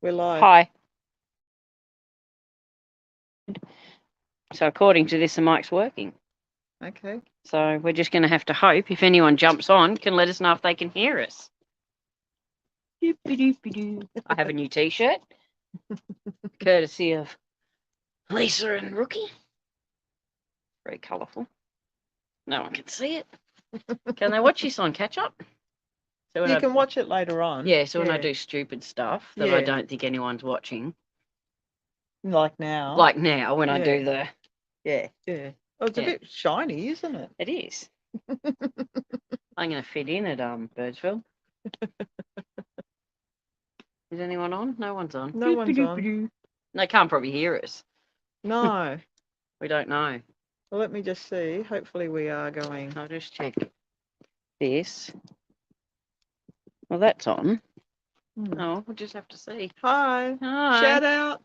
We're live. Hi. So according to this, the mic's working. Okay. So we're just going to have to hope if anyone jumps on can let us know if they can hear us. I have a new T-shirt, courtesy of Lisa and Rookie. Very colourful. No one can see it. Can they watch this on catch up? So You can watch it later on. Yeah, so when I do stupid stuff that I don't think anyone's watching. Like now. Like now when I do the... Yeah. Oh, it's a bit shiny, isn't it? It is. I'm going to fit in at Birdsville. Is anyone on? No one's on. No one's on. They can't probably hear us. No. We don't know. Well, let me just see. Hopefully we are going. I'll just check this. Well, that's on. Oh, we'll just have to see. Hi. Hi. Shout out.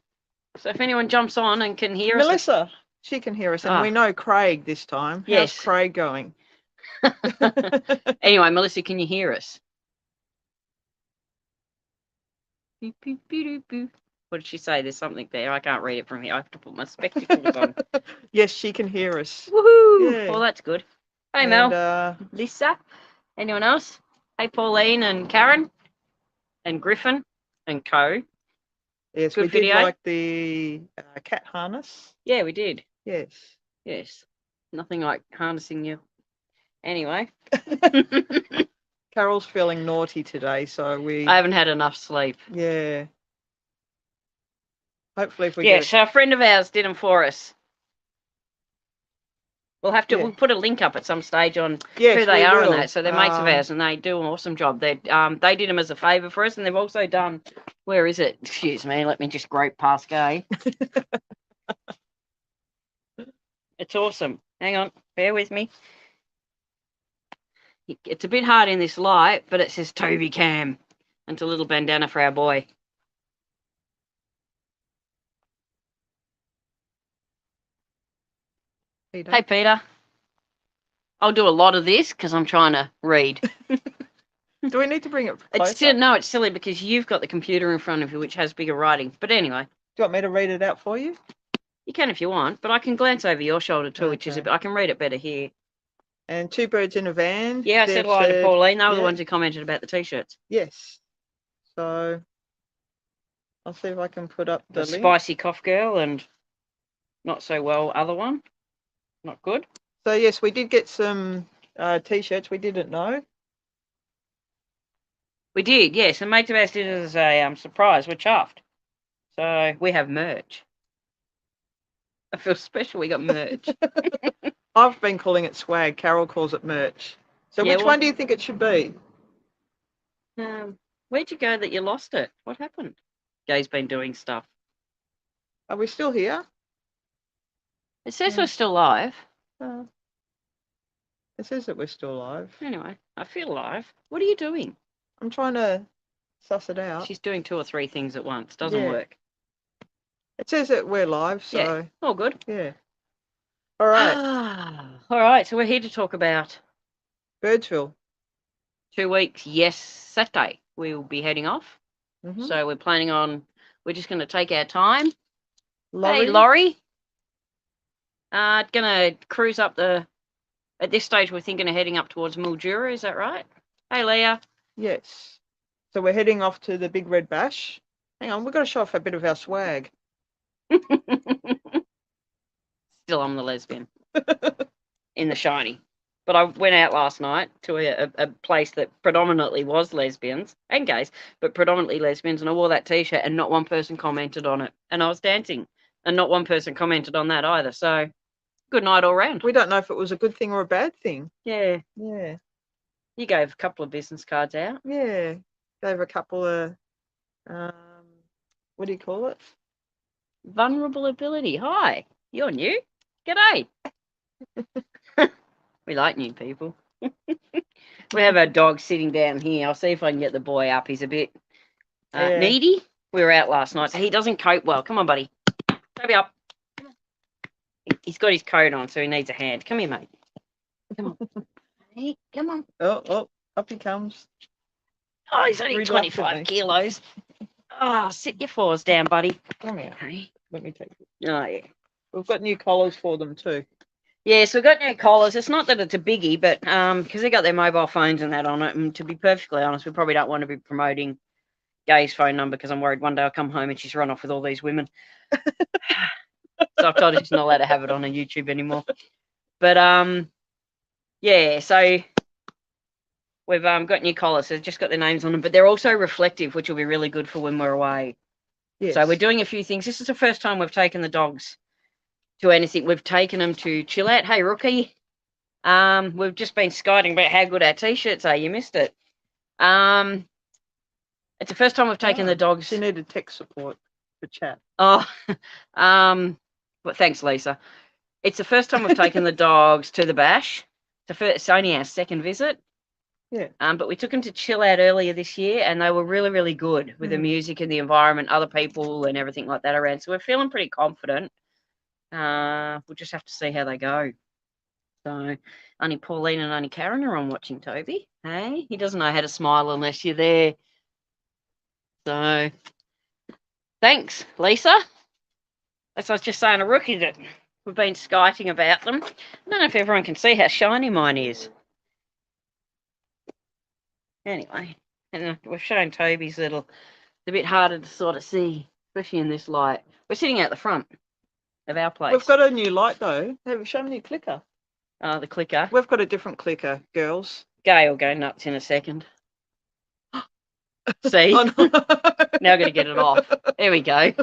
So if anyone jumps on and can hear Melissa, she can hear us. And we know Craig this time. Yes. How's Craig going? Anyway, Melissa, can you hear us? What did she say? There's something there. I can't read it from here. I have to put my spectacles on. Yes, she can hear us. Woohoo! Yeah. Well, that's good. Hey, Mel. Lisa. Anyone else? Hey, Pauline and Karen and Griffin and Co. Yes, good we video. did like the cat harness. Yeah, we did. Yes. Yes. Nothing like harnessing you. Anyway. Carol's feeling naughty today, so I haven't had enough sleep. Yeah. Hopefully if we Yes, a friend of ours did them for us. We'll have to we'll put a link up at some stage on who they are and that. So they're mates of ours and they do an awesome job. They did them as a favour for us, and they've also done, where is it? Excuse me, let me just grope past Gay. It's awesome. Hang on, bear with me. It's a bit hard in this light, but it says Toby Cam. And it's a little bandana for our boy. Peter. Hey, Peter. I'll do a lot of this because I'm trying to read. Do we need to bring it closer? It's silly because you've got the computer in front of you, which has bigger writing. But anyway. Do you want me to read it out for you? You can if you want, but I can glance over your shoulder too, which is I can read it better here. And Two Birds in a Van. Yeah, I said hi to Pauline. They were the ones who commented about the T-shirts. Yes. So I'll see if I can put up the link. Spicy Cough Girl and Not So Well other one. Not good. So yes, we did get some T-shirts. We didn't know. We did, yes. And mates of ours did it as a surprise. We're chuffed. So we have merch. I feel special. We got merch. I've been calling it swag. Carol calls it merch. So which one do you think it should be? Where'd you go that you lost it? What happened? Gay's been doing stuff. Are we still here? It says we're still live. It says that we're still live. Anyway, I feel live. What are you doing? I'm trying to suss it out. She's doing 2 or 3 things at once. Doesn't work. It says that we're live, so... Yeah, all good. Yeah. All right. All right, so we're here to talk about... Birdsville. 2 weeks, yes, Saturday. We'll be heading off. So we're planning on... We're just going to take our time. Laurie. Hey, Laurie. Going to cruise up the... At this stage, we're thinking of heading up towards Mildura. Is that right? Hey, Leah. Yes. So we're heading off to the Big Red Bash. Hang on, we've got to show off a bit of our swag. Still, I'm the lesbian. In the shiny. But I went out last night to a place that predominantly was lesbians and gays, but predominantly lesbians, and I wore that T-shirt and not one person commented on it. And I was dancing and not one person commented on that either. So, good night all round. We don't know if it was a good thing or a bad thing. Yeah. Yeah. You gave a couple of business cards out. Yeah. Gave a couple of, what do you call it? Vulnerable ability. Hi, you're new. G'day. We like new people. We have our dog sitting down here. I'll see if I can get the boy up. He's a bit needy. We were out last night, so he doesn't cope well. Come on, buddy. Toby up. He's got his coat on, so he needs a hand. Come here, mate. Come on. Hey, come on. Oh, up he comes. Oh, he's only 25 kilos. Oh, sit your fours down, buddy. Come here. Okay. Let me take it. Oh, yeah. We've got new collars for them too. Yeah, so we've got new collars. It's not that it's a biggie, but because they got their mobile phones and that on it, and to be perfectly honest, we probably don't want to be promoting Gay's phone number because I'm worried one day I'll come home and she's run off with all these women. So I've told her she's not allowed to have it on her YouTube anymore. But yeah, so we've got new collars. So they've just got their names on them, but they're also reflective, which will be really good for when we're away. Yes. So we're doing a few things. This is the first time we've taken the dogs to anything. We've taken them to chill out. Hey, Rookie. We've just been skiting about how good our t-shirts are. You missed it. It's the first time we've taken the dogs. She needed tech support for chat. Oh, but thanks, Lisa. It's the first time we've taken the dogs to the bash. It's only our second visit. Yeah. But we took them to chill out earlier this year, and they were really, really good with the music and the environment, other people and everything like that around. So we're feeling pretty confident. We'll just have to see how they go. So only Pauline and only Karen are on watching Toby. Hey, he doesn't know how to smile unless you're there. So thanks, Lisa. As I was just saying to Rookie that we've been skiting about them. I don't know if everyone can see how shiny mine is. Anyway, and we've shown Toby's little. It's a bit harder to sort of see, especially in this light. We're sitting out the front of our place. We've got a new light though. Have you shown me the clicker? The clicker. We've got a different clicker, girls. Gay will go nuts in a second. See? Oh, no. Now I've got to get it off. There we go.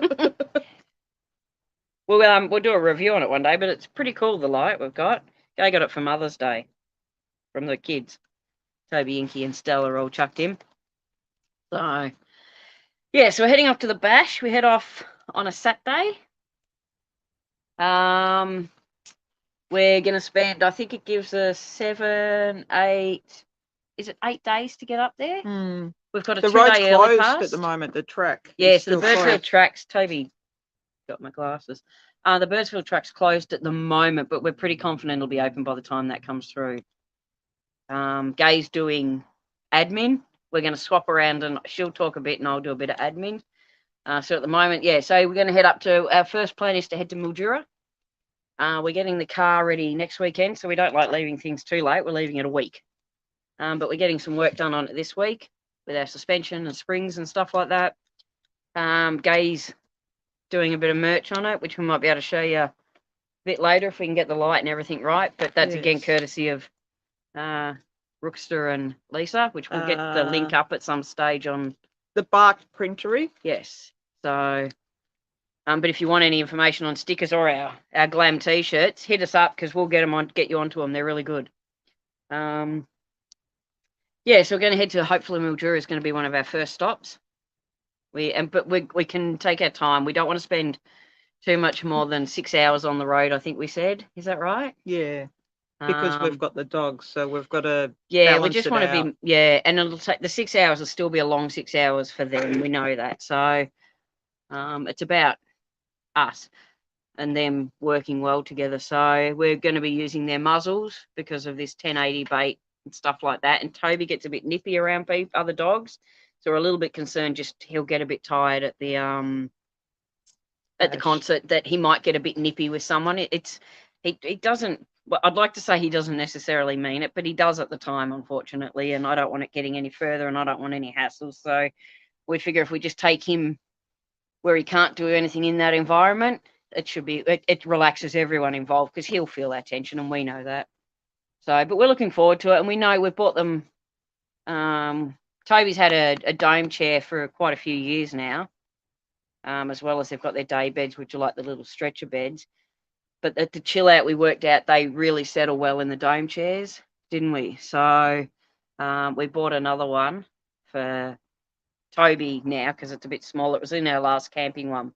We'll do a review on it one day, but it's pretty cool, the light we've got. Gay got it for Mother's Day from the kids. Toby, Inky, and Stella are all chucked in. So, yeah, so we're heading off to the bash. We head off on a Saturday. We're going to spend, I think it gives us 7, 8, is it 8 days to get up there? We've got a the road's 2-day early closed pass. at the moment, the track. Yeah, so the still Birdsville closed. Track's, Toby got my glasses. The Birdsville Track's closed at the moment, but we're pretty confident it'll be open by the time that comes through. Gay's doing admin. We're going to swap around and she'll talk a bit and I'll do a bit of admin. So at the moment, yeah, so we're going to head up to, our first plan is to head to Mildura. We're getting the car ready next weekend, so we don't like leaving things too late. We're leaving it a week. But we're getting some work done on it this week with our suspension and springs and stuff like that. Gay's doing a bit of merch on it, which we might be able to show you a bit later if we can get the light and everything right. But that's again courtesy of Rookster and Lisa, which we'll get the link up at some stage on the barked printery. Yes. So, but if you want any information on stickers or our glam t-shirts, hit us up because we'll get you onto them. They're really good. Yeah, so we're going to head to, hopefully Mildura is going to be one of our first stops. But we can take our time. We don't want to spend too much more than 6 hours on the road, I think we said. Is that right? Yeah. Because we've got the dogs, so we've got to we just want to be and it'll take the 6 hours will still be a long 6 hours for them. We know that. So it's about us and them working well together. So we're going to be using their muzzles because of this 1080 bait and stuff like that. And Toby gets a bit nippy around other dogs, so we're a little bit concerned just he'll get a bit tired at the concert, that he might get a bit nippy with someone. He doesn't. Well, I'd like to say he doesn't necessarily mean it, but he does at the time, unfortunately, and I don't want it getting any further and I don't want any hassles. So we figure if we just take him where he can't do anything in that environment, it relaxes everyone involved because he'll feel that tension and we know that. So, but we're looking forward to it, and we know we've bought them. Toby's had a dome chair for quite a few years now, as well as they've got their day beds, which are like the little stretcher beds. But at the chill out, we worked out they really settle well in the dome chairs, didn't we? So we bought another one for Toby now because it's a bit smaller. It was in our last camping one,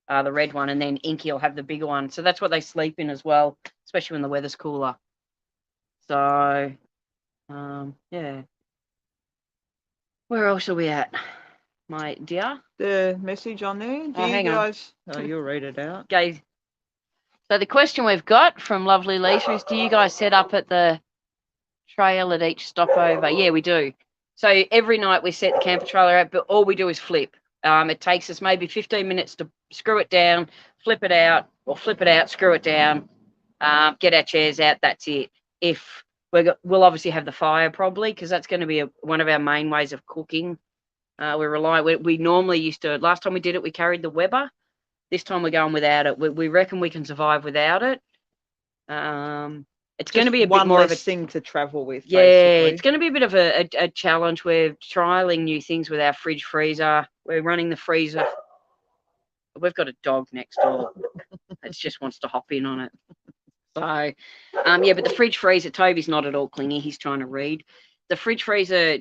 the red one, and then Inky will have the bigger one. So that's what they sleep in as well, especially when the weather's cooler. So, yeah. Where else are we at, my dear? The message on there. Do you guys? Oh, you'll read it out. Okay. So the question we've got from lovely Lisa is, do you guys set up at the trail at each stopover? Yeah, we do. So every night we set the camper trailer out, but all we do is flip. It takes us maybe 15 minutes to screw it down, flip it out, or flip it out, screw it down, get our chairs out. That's it. If we'll obviously have the fire probably, because that's going to be one of our main ways of cooking. We normally used to, last time we did it, we carried the Weber. This time we're going without it. We reckon we can survive without it. It's going to be a bit more of a thing to travel with. Yeah, basically. It's going to be a bit of a challenge. We're trialing new things with our fridge freezer. We're running the freezer. We've got a dog next door that just wants to hop in on it. So, yeah, but the fridge freezer, Toby's not at all clingy. He's trying to read. The fridge freezer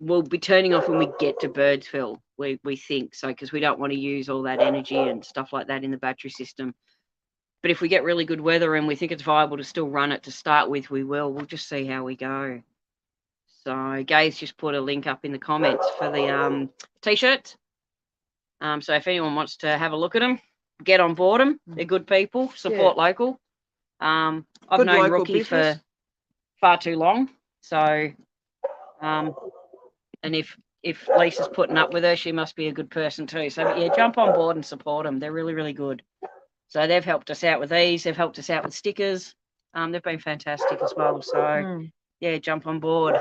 will be turning off when we get to Birdsville, we think, so because we don't want to use all that energy and stuff like that in the battery system. But if we get really good weather and we think it's viable to still run it to start with, we will. We'll just see how we go. So Gay's just put a link up in the comments for the t-shirts. So if anyone wants to have a look at them, get on board them. They're good people. Support local. I've Good known local Rookie business. for far too long. So, and if Lisa's putting up with her, she must be a good person too. So yeah, jump on board and support them. They're really, really good. So they've helped us out with these. They've helped us out with stickers. They've been fantastic as well. So yeah, jump on board.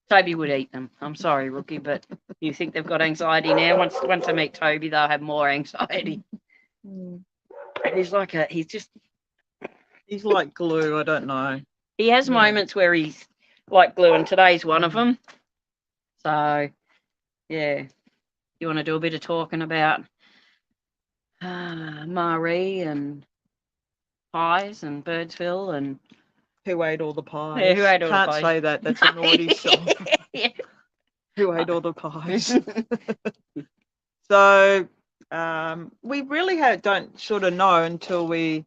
Toby would eat them. I'm sorry, Rookie, but you think they've got anxiety now? Once I meet Toby, they'll have more anxiety. And he's like he's like glue. I don't know. He has moments where he's like glue, and today's one of them. So yeah, you want to do a bit of talking about Marie and pies and Birdsville and who ate all the pies? Yeah, who ate all Can't the pies? say that. That's a naughty song. Who ate all the pies? So we really don't sort of know until we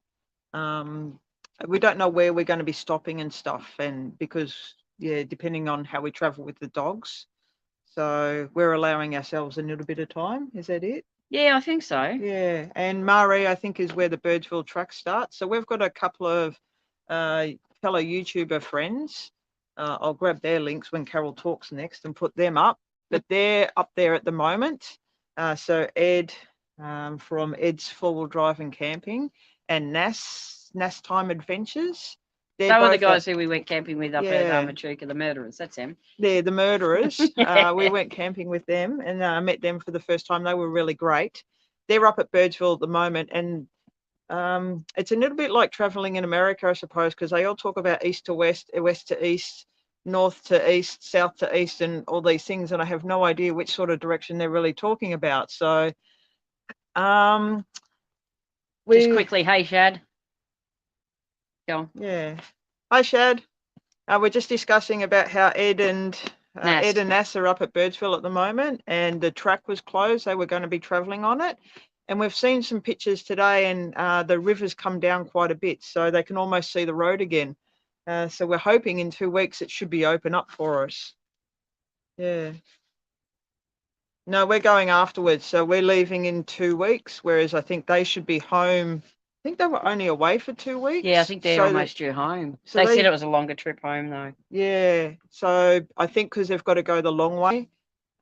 don't know where we're going to be stopping and stuff, and because depending on how we travel with the dogs, so we're allowing ourselves a little bit of time. Is that it? Yeah, I think so. Yeah, and Marie, I think, is where the Birdsville Track starts. So we've got a couple of fellow YouTuber friends. I'll grab their links when Carol talks next and put them up, but they're up there at the moment. So Ed from Ed's Four-Wheel Drive and Camping, and Nas Time Adventures. They were the guys who we went camping with up at Machuca, the murderers. That's them. They're the murderers. We went camping with them, and I met them for the first time. They were really great. They're up at Birdsville at the moment, and it's a little bit like traveling in America, I suppose, because they all talk about east to west, west to east, north to east, south to east, and all these things, and I have no idea which sort of direction they're really talking about. So just quickly, hey Shad. Go on. Yeah. Hi Shad. We're just discussing about how Ed and Nas are up at Birdsville at the moment, and the track was closed. They were going to be travelling on it. And we've seen some pictures today, and the river's come down quite a bit, so they can almost see the road again. So we're hoping in 2 weeks it should be open up for us. Yeah. No, we're going afterwards. So we're leaving in 2 weeks, whereas I think they should be home. I think they were only away for 2 weeks. Yeah, I think they're almost due home. So they said it was a longer trip home, though. Yeah. So I think because they've got to go the long way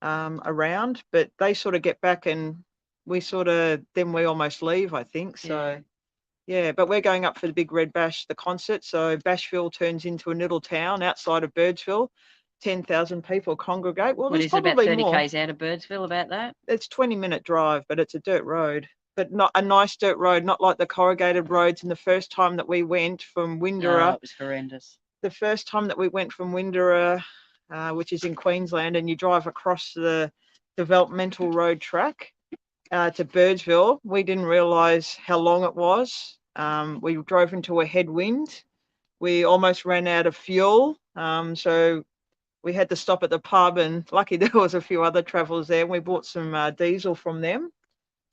around, but they sort of get back and we almost leave, I think. So, yeah, but we're going up for the Big Red Bash, the concert. So Bashville turns into a little town outside of Birdsville. 10,000 people congregate. Well, there's probably about 30 more. k's out of Birdsville, about that? It's 20-minute drive, but it's a dirt road. But not a nice dirt road, not like the corrugated roads. And the first time that we went from Windora, it was horrendous. The first time that we went from Windora, which is in Queensland, and you drive across the developmental road track to Birdsville, we didn't realise how long it was. We drove into a headwind. We almost ran out of fuel. So we had to stop at the pub, and lucky there was a few other travellers there. And we bought some diesel from them.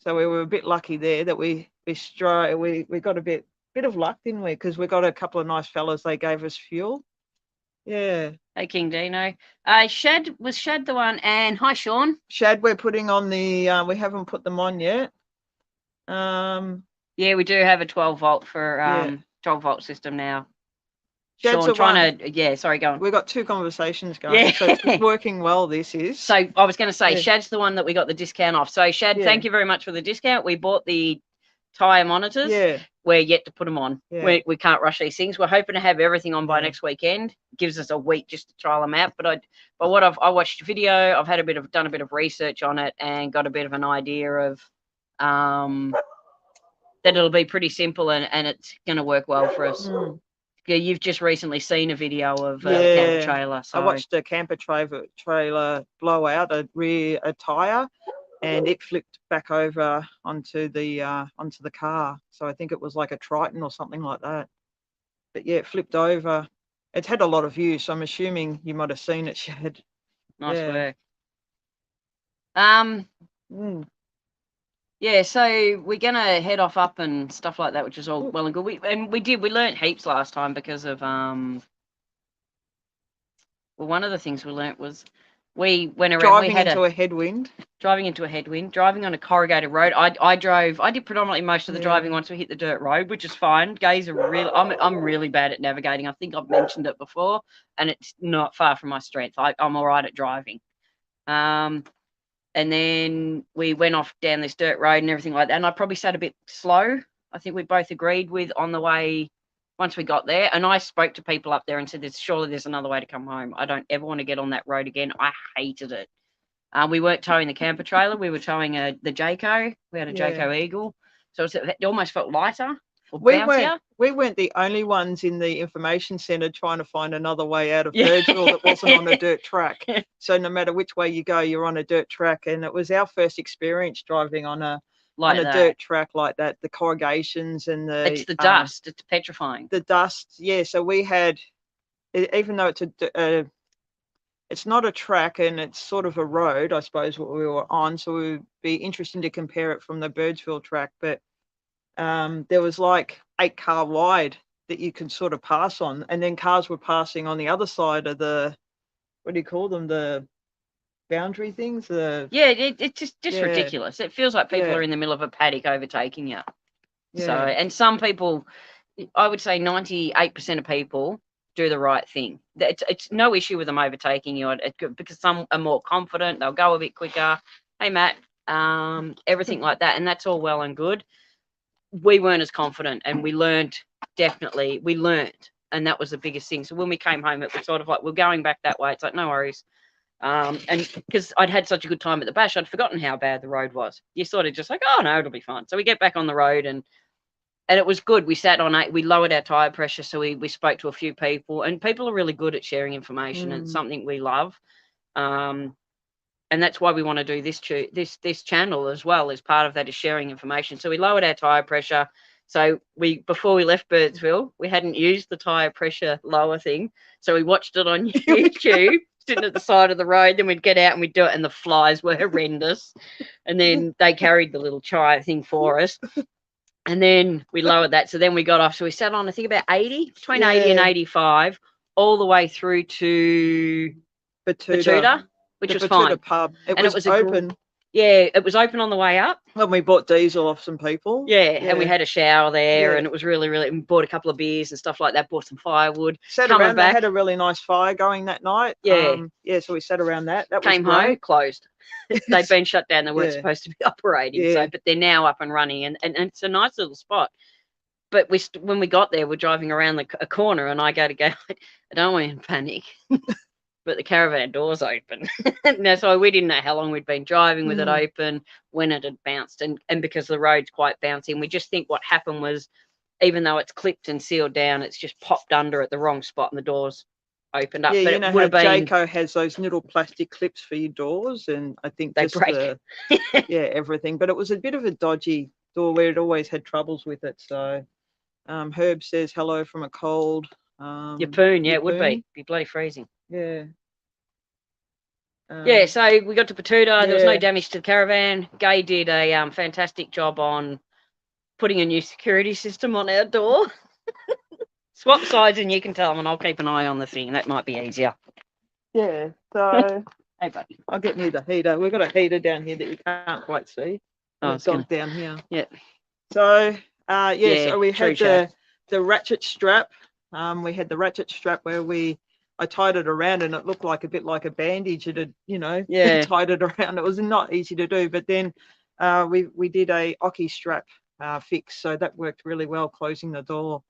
So we were a bit lucky there that we got a bit of luck, didn't we? Because we got a couple of nice fellas. They gave us fuel. Yeah. Hey, King Dino. Shad the one? And hi, Sean. Shad, we're putting on the. We haven't put them on yet. Yeah, we do have a 12 volt for 12 volt system now. Shed's Sean the trying to, yeah, sorry, go on. We've got two conversations going. Yeah. So it's working well, this is. So I was going to say, Yeah. Shad's the one that we got the discount off. So Shad, Yeah. thank you very much for the discount. We bought the tyre monitors. Yeah. We're yet to put them on. Yeah. We can't rush these things. We're hoping to have everything on by Yeah. next weekend. Gives us a week just to trial them out. But what I watched a video. I've had done a bit of research on it and got a bit of an idea of that it'll be pretty simple and it's going to work well for us. Yeah, you've just recently seen a video of a camper trailer. So I watched a camper trailer blow out a tire, and it flipped back over onto the car. So I think it was like a Triton or something like that. But yeah, it flipped over. It's had a lot of views, so I'm assuming you might have seen it, Shad. Nice work. Yeah, so we're gonna head up and stuff like that, which is all well and good. We learnt heaps last time because of well, one of the things we learnt was we went around driving into a headwind, driving on a corrugated road. I did predominantly most of the driving once we hit the dirt road, which is fine. Gays are really I'm really bad at navigating. I think I've mentioned it before, and it's not far from my strength. I'm all right at driving. And then we went off down this dirt road and everything like that. And I probably sat a bit slow. I think we both agreed with on the way once we got there. And I spoke to people up there and said, surely there's another way to come home. I don't ever want to get on that road again. I hated it. We weren't towing the camper trailer. We were towing the Jayco. We had a Jayco Eagle. So it almost felt lighter. We weren't the only ones in the information centre trying to find another way out of Birdsville that wasn't on a dirt track. So no matter which way you go, you're on a dirt track. And it was our first experience driving on a dirt track like that. The corrugations and it's the dust. It's petrifying. The dust, yeah. So we had, even though it's not a track and it's sort of a road, I suppose, what we were on. So it would be interesting to compare it from the Birdsville track, but there was like 8 car wide that you could sort of pass on, and then cars were passing on the other side of the, what do you call them, the boundary things? It's just ridiculous. It feels like people are in the middle of a paddock overtaking you. So, and some people, I would say 98% of people do the right thing. It's no issue with them overtaking you because some are more confident. They'll go a bit quicker. Hey, Matt, everything like that. And that's all well and good. We weren't as confident, and we learned, and that was the biggest thing. So when we came home, it was sort of like, we're going back that way. It's like, no worries. And because I'd had such a good time at the bash, I'd forgotten how bad the road was. You're sort of just like, oh no, it'll be fine. So we get back on the road, and it was good. We sat on it, we lowered our tire pressure. So we spoke to a few people, and people are really good at sharing information. And it's something we love. And that's why we want to do this channel as well. As part of that is sharing information. So we lowered our tire pressure. So before we left Birdsville, we hadn't used the tire pressure lower thing. So we watched it on YouTube, sitting at the side of the road. Then we'd get out and we'd do it, and the flies were horrendous. And then they carried the little tire thing for us. And then we lowered that. So then we got off. So we sat on, I think, about 80, between 80 and 85, all the way through to Batuta. Which was fine. Pub. It was open. It was open on the way up. When we bought diesel off some people. And we had a shower there, and it was really, really. We bought a couple of beers and stuff like that. Bought some firewood. Sat around. They had a really nice fire going that night. So we sat around that. That came was home, closed. They'd been shut down. They weren't supposed to be operating. So, but they're now up and running, and it's a nice little spot. But when we got there, we're driving around a corner, and I go, I don't want you to panic. But the caravan door's open. Now, so we didn't know how long we'd been driving with it open, when it had bounced, and because the road's quite bouncy. And we just think what happened was, even though it's clipped and sealed down, it's just popped under at the wrong spot, and the doors opened up. Yeah, but you know how Jayco has those little plastic clips for your doors, and I think they break. Everything. But it was a bit of a dodgy door where it always had troubles with it. So Herb says hello from a cold. Yeppoon, it would be bloody freezing. Yeah. So we got to Batuta. There was no damage to the caravan. Gay did a fantastic job on putting a new security system on our door. Swap sides and you can tell them, and I'll keep an eye on the thing. That might be easier. Yeah, so hey, buddy. I'll get near the heater. We've got a heater down here that you can't quite see. Oh, it's gone down here. Yeah. So, so we had the ratchet strap We had the ratchet strap where I tied it around and it looked like a bit like a bandage. It had, Yeah. tied it around. It was not easy to do, but then we did a Oki strap fix, so that worked really well, closing the door.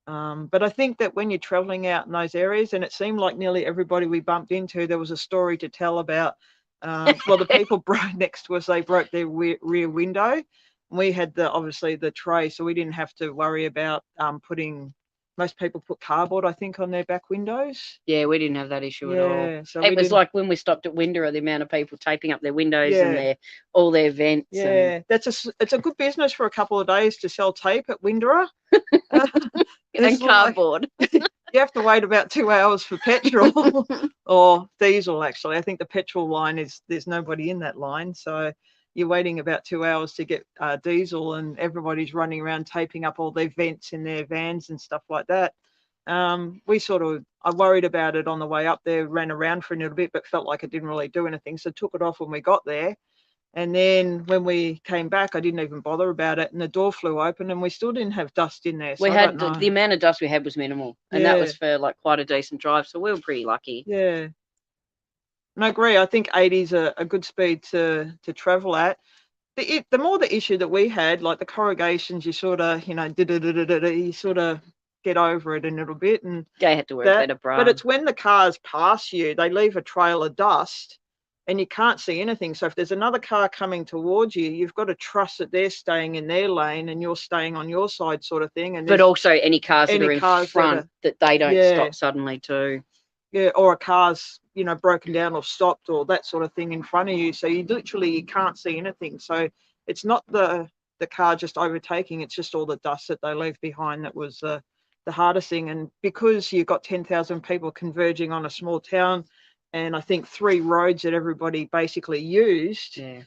But I think that when you're traveling out in those areas, and it seemed like nearly everybody we bumped into, there was a story to tell about, well, the people next to us, they broke their rear window. We had obviously the tray, so we didn't have to worry about most people put cardboard, I think, on their back windows. Yeah, we didn't have that issue at all. Yeah, so it was like when we stopped at Windera, the amount of people taping up their windows Yeah. and all their vents. Yeah, it's a good business for a couple of days to sell tape at Windera. And cardboard. You have to wait about 2 hours for petrol or diesel, actually. I think the petrol line there's nobody in that line. So you're waiting about 2 hours to get diesel, and everybody's running around taping up all their vents in their vans and stuff like that. I worried about it on the way up there, ran around for a little bit, but felt like it didn't really do anything. So took it off when we got there. And then when we came back, I didn't even bother about it, and the door flew open, and we still didn't have dust in there. So we had the amount of dust we had was minimal, and that was for like quite a decent drive. So we were pretty lucky. Yeah, and I agree. I think 80 is a good speed to travel at. The more the issue that we had, like the corrugations, you sort of, you sort of get over it a little bit, and Gay had to wear a better bra. But it's when the cars pass you, they leave a trail of dust. And you can't see anything. So if there's another car coming towards you, you've got to trust that they're staying in their lane and you're staying on your side, sort of thing. And but also any cars that are in front that they don't stop suddenly too. Yeah, or a car's broken down or stopped or that sort of thing in front of you. So you can't see anything. So it's not the car just overtaking. It's just all the dust that they leave behind that was the hardest thing. And because you've got 10,000 people converging on a small town, and I think 3 roads that everybody basically used, it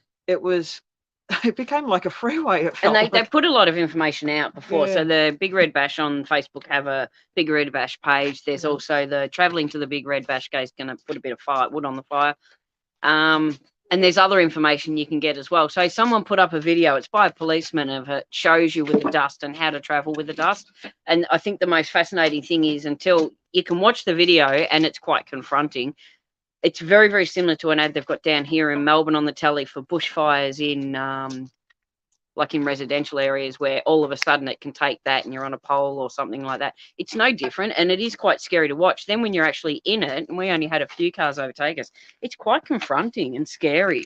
became like a freeway. And they put a lot of information out before. So the Big Red Bash on Facebook have a Big Red Bash page. There's also the travelling to the Big Red Bash is going to put a bit of wood on the fire. And there's other information you can get as well. So someone put up a video, it's by a policeman, of it shows you with the dust and how to travel with the dust. And I think the most fascinating thing is, until you can watch the video, and it's quite confronting, it's very, very similar to an ad they've got down here in Melbourne on the telly for bushfires in residential areas, where all of a sudden it can take that and you're on a pole or something like that. It's no different, and it is quite scary to watch. Then when you're actually in it, and we only had a few cars overtake us, it's quite confronting and scary.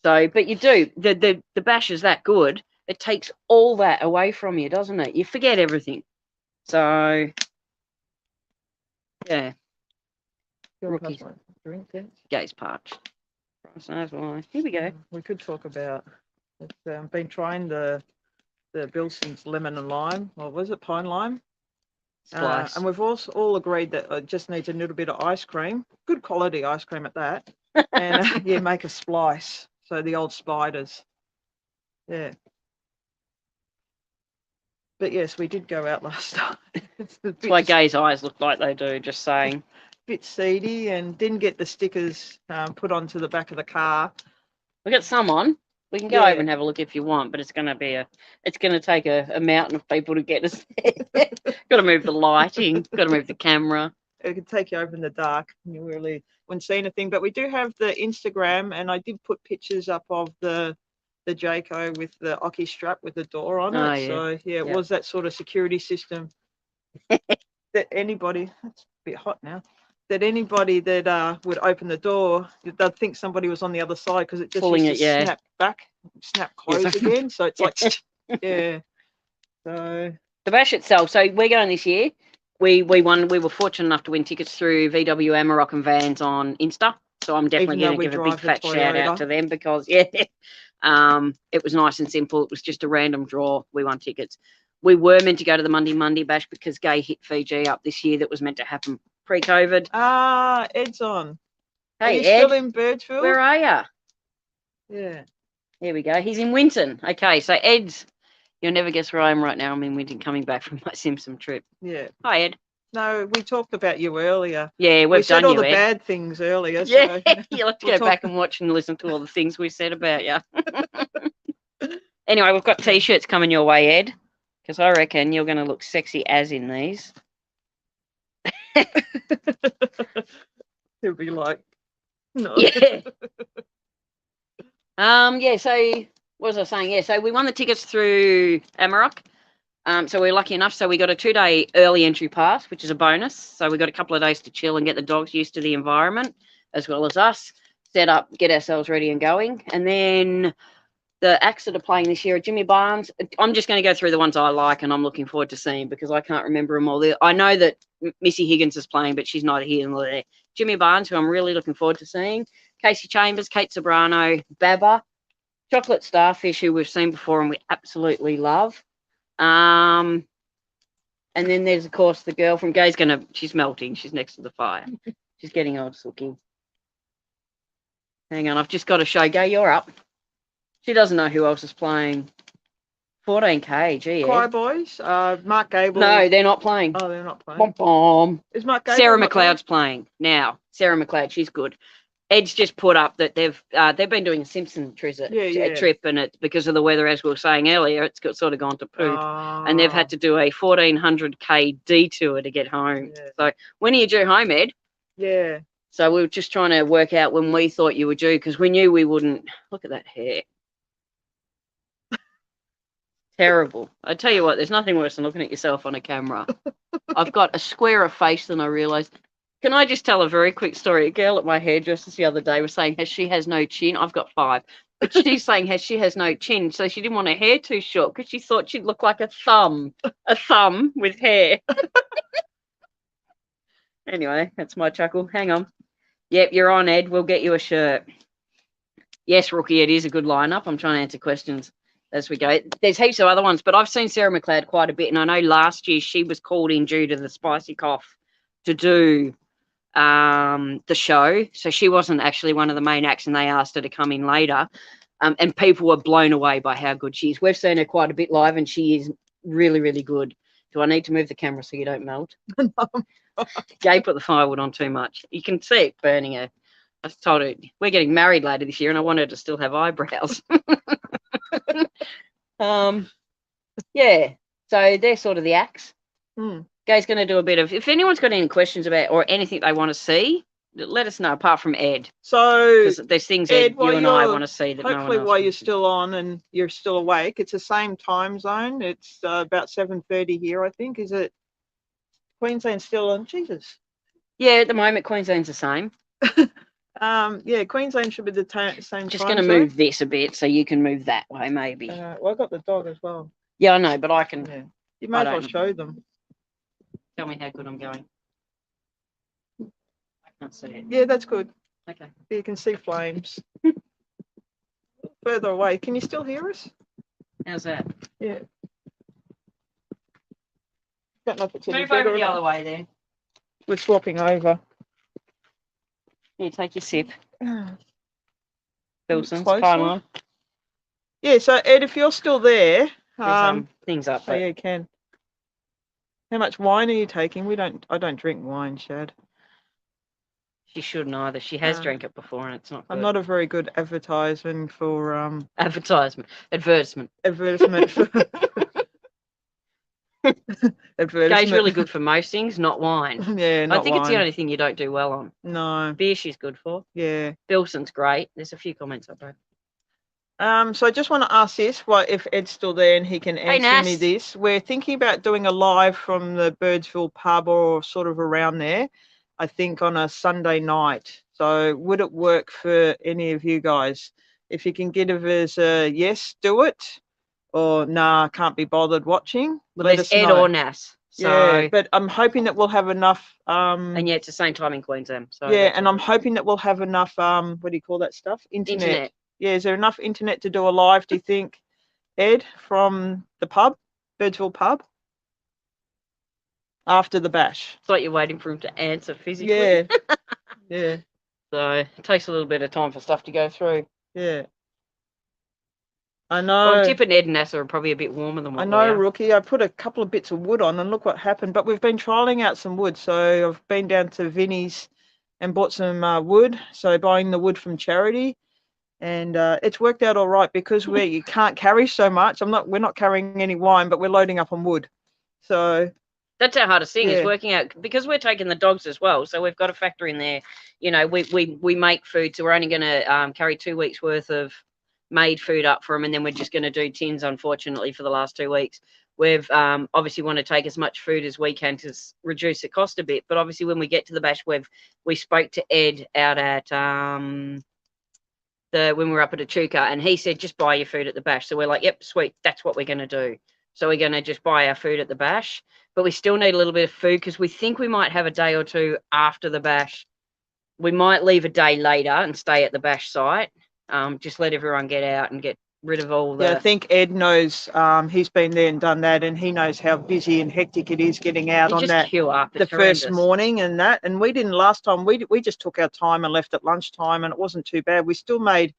So, but you do, the bash is that good, it takes all that away from you, doesn't it? You forget everything. So, yeah. Rookie. Drink, yeah. Gay's parched. Here we go. We could talk about. I've been trying the Bilson's lemon and lime. Or was it pine lime? Splice. And we've also all agreed that it just needs a little bit of ice cream, good quality ice cream at that, and make a splice. So the old spiders. Yeah. But yes, we did go out last night. That's why Gay's eyes look like they do. Just saying. Bit seedy, and didn't get the stickers put onto the back of the car. We got some on. We can go over and have a look if you want, but it's going to take a mountain of people to get us there. Got to move the lighting. Got to move the camera. It could take you over in the dark, and you really wouldn't see anything. But we do have the Instagram, and I did put pictures up of the Jayco with the Oki strap with the door on it. Yeah. So it was that sort of security system that anybody. It's a bit hot now. That anybody that would open the door, they'd think somebody was on the other side, because it just snap back, snap close again. So it's like, yeah. So the bash itself. So we're going this year. We won. We were fortunate enough to win tickets through VW Amarok and Vans on Insta. So I'm definitely going to give a big fat shout out to them, because it was nice and simple. It was just a random draw. We won tickets. We were meant to go to the Monday Bash, because Gay hit Fiji up this year. That was meant to happen pre-COVID. Ed's on. Hey, are you Ed, still in Birdsville? Where are you? Yeah. There we go. He's in Winton. Okay, so Ed's, you'll never guess where I am right now. I'm in Winton, coming back from my Simpson trip. Yeah. Hi, Ed. No, we talked about you earlier. Yeah, we said all the bad things earlier. Yeah, so let's go back and watch and listen to all the things we said about you. Anyway, we've got T-shirts coming your way, Ed, because I reckon you're going to look sexy as in these. He'll be like, no. Yeah. Yeah, so what was I saying? Yeah, so we won the tickets through Amarok. So we're lucky enough. So we got a 2-day early entry pass, which is a bonus. So we got a couple of days to chill and get the dogs used to the environment, as well as us. Set up, get ourselves ready and going. And then the acts that are playing this year are Jimmy Barnes. I'm just going to go through the ones I like and I'm looking forward to seeing because I can't remember them all. I know that Missy Higgins is playing, but she's not here nor there. Jimmy Barnes, who I'm really looking forward to seeing. Casey Chambers, Kate Sobrano, Baba, Chocolate Starfish, who we've seen before and we absolutely love. And then there's, of course, the girl from Gay's she's melting. She's next to the fire. She's getting old looking. Hang on, I've just got to show Gay, you're up. She doesn't know who else is playing. 14K, gee. Choir Boys, Mark Gable. No, they're not playing. Oh, they're not playing. Bom, bom. Is Mark Gable Sarah not McLeod's playing now. Sarah McLeod, she's good. Ed's just put up that they've been doing a Simpson trip, and it's because of the weather, as we were saying earlier, it's sort of gone to poop, and they've had to do a 1400K detour to get home. Yeah. So when are you due home, Ed? Yeah. So we were just trying to work out when we thought you were due because we knew we wouldn't. Look at that hair. Terrible. I tell you what, there's nothing worse than looking at yourself on a camera. I've got a squarer face than I realised. Can I just tell a very quick story? A girl at my hairdresser's the other day was saying, she has no chin. I've got 5. But she's saying she has no chin. So she didn't want her hair too short because she thought she'd look like a thumb with hair. Anyway, that's my chuckle. Hang on. Yep, you're on, Ed. We'll get you a shirt. Yes, Rookie, it is a good lineup. I'm trying to answer questions as we go. There's heaps of other ones, but I've seen Sarah McLeod quite a bit. And I know last year she was called in due to the spicy cough to do the show, so she wasn't actually one of the main acts and they asked her to come in later, and people were blown away by how good she is. We've seen her quite a bit live and she is really, really good. Do I need to move the camera so you don't melt? No. Gay put the firewood on too much. You can see it burning her. I told her we're getting married later this year and I want her to still have eyebrows. Yeah, so they're sort of the acts. Gay's going to do a bit of, if anyone's got any questions about or anything they want to see, let us know, apart from Ed. So there's things Ed you and I want to see that hopefully no one else while you're still on and you're still awake, it's the same time zone. It's about 7:30 here, I think. Is it Queensland still on? Jesus. Yeah, at the moment Queensland's the same. Yeah, Queensland should be the same. Just going to move this a bit so you can move that way, maybe. Well, I got the dog as well. Yeah, I know, but I can. Yeah. You might as well show them. Tell me how good I'm going. I can't see it. Yeah, that's good. Okay. You can see flames. Further away. Can you still hear us? How's that? Yeah. Don't know if it's any Move better over the other way then. We're swapping over. Here, take your sip. Bilson's Closer. final one. Yeah, so Ed, if you're still there, things up. Oh, yeah, you can. How much wine are you taking? I don't drink wine, Shad. She shouldn't either. She has drank it before and it's not good. I'm not a very good advertisement for advertisement. Gay's really good for most things, not wine. Yeah, not I think wine. it's the only thing you don't do well on. No. Beer she's good for. Yeah. Bilson's great. There's a few comments up there. So I just want to ask this, if Ed's still there and he can answer me this. We're thinking about doing a live from the Birdsville pub or sort of around there, I think on a Sunday night. So would it work for any of you guys? If you can give us a yes, do it, or nah, can't be bothered watching. Let us know. Ed or Nas. So, yeah, but I'm hoping that we'll have enough. And yeah, it's the same time in Queensland. So yeah, and I'm hoping that we'll have enough. What do you call that stuff? Internet. Yeah, is there enough internet to do a live, do you think, Ed, from the pub, Birdsville pub, after the bash? It's like you're waiting for him to answer physically. Yeah, yeah. So it takes a little bit of time for stuff to go through. Yeah. I know. Well, Tip and Ed and NASA are probably a bit warmer than what I know, we are. Rookie. I put a couple of bits of wood on and look what happened. But we've been trialling out some wood. So I've been down to Vinnie's and bought some wood. So buying the wood from charity. And it's worked out all right because you can't carry so much. We're not carrying any wine, but we're loading up on wood. So That's our hardest thing, is Yeah. working out, because we're taking the dogs as well. So we've got to factor in there, you know, we make food. So we're only going to carry 2 weeks worth of made food up for them. And then we're just going to do tins, unfortunately, for the last 2 weeks. We've obviously want to take as much food as we can to reduce the cost a bit. But obviously when we get to the bash, we spoke to Ed out at when we were up at Echuca, and he said, just buy your food at the bash. So we're like, yep, sweet, that's what we're going to do. So we're going to just buy our food at the bash, but we still need a little bit of food because we think we might have a day or two after the bash. We might leave a day later and stay at the bash site. Just let everyone get out and get rid of all the... Yeah, I think Ed knows, he's been there and done that, and he knows how busy and hectic it is getting out on that queue up. the first morning and that. And we didn't last time. We just took our time and left at lunchtime, and it wasn't too bad. We still made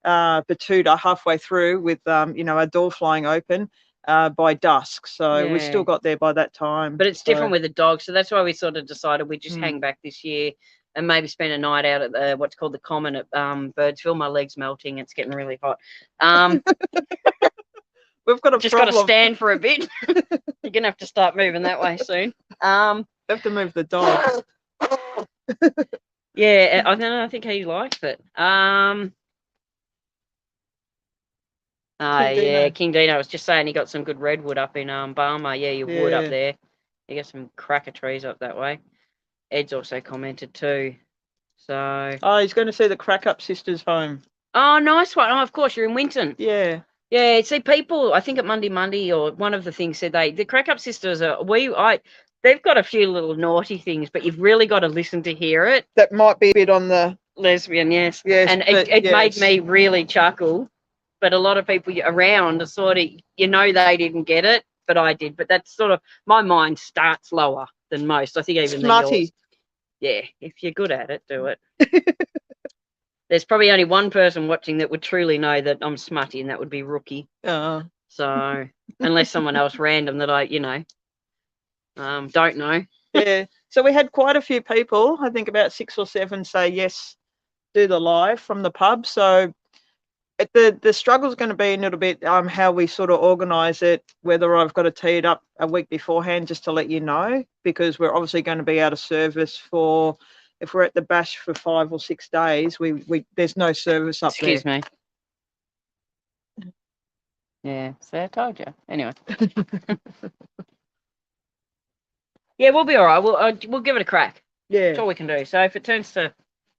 Batuta halfway through with you know, our door flying open by dusk, so we still got there by that time. But it's different with the dog, so that's why we sort of decided we'd just hang back this year and maybe spend a night out at the, what's called the Common at Birdsville. My leg's melting, it's getting really hot. We've got just got to stand for a bit. You're gonna have to start moving that way soon. Have to move the dog. Yeah, I don't know, I think he likes it. Yeah, King Dino was just saying he got some good redwood up in Barmer. Yeah, you would up there. You got some cracker trees up that way. Ed's also commented too. So he's going to see the Crack Up Sisters home. Oh, nice one. Oh, of course, you're in Winton. Yeah. Yeah, see, people, I think at Monday or one of the things said the Crack Up Sisters they've got a few little naughty things, but you've really got to listen to hear it. That might be a bit on the lesbian, yes. Yes, and it made me really chuckle. But a lot of people around are sort of, you know, they didn't get it, but I did. But that's sort of, my mind starts lower than most. I think even smutty. Yeah, if you're good at it, do it. There's probably only one person watching that would truly know that I'm smutty, and that would be Rookie. So unless someone else random that I, you know, don't know. Yeah. So we had quite a few people, I think about 6 or 7, say yes, do the live from the pub. So the struggle is going to be a little bit how we sort of organise it, whether I've got to tee it up a week beforehand just to let you know, because we're obviously going to be out of service for, if we're at the bash for 5 or 6 days, we there's no service up there. Excuse me. Yeah, see, I told you. Anyway. Yeah, we'll be all right. We'll give it a crack. Yeah. That's all we can do. So if it turns to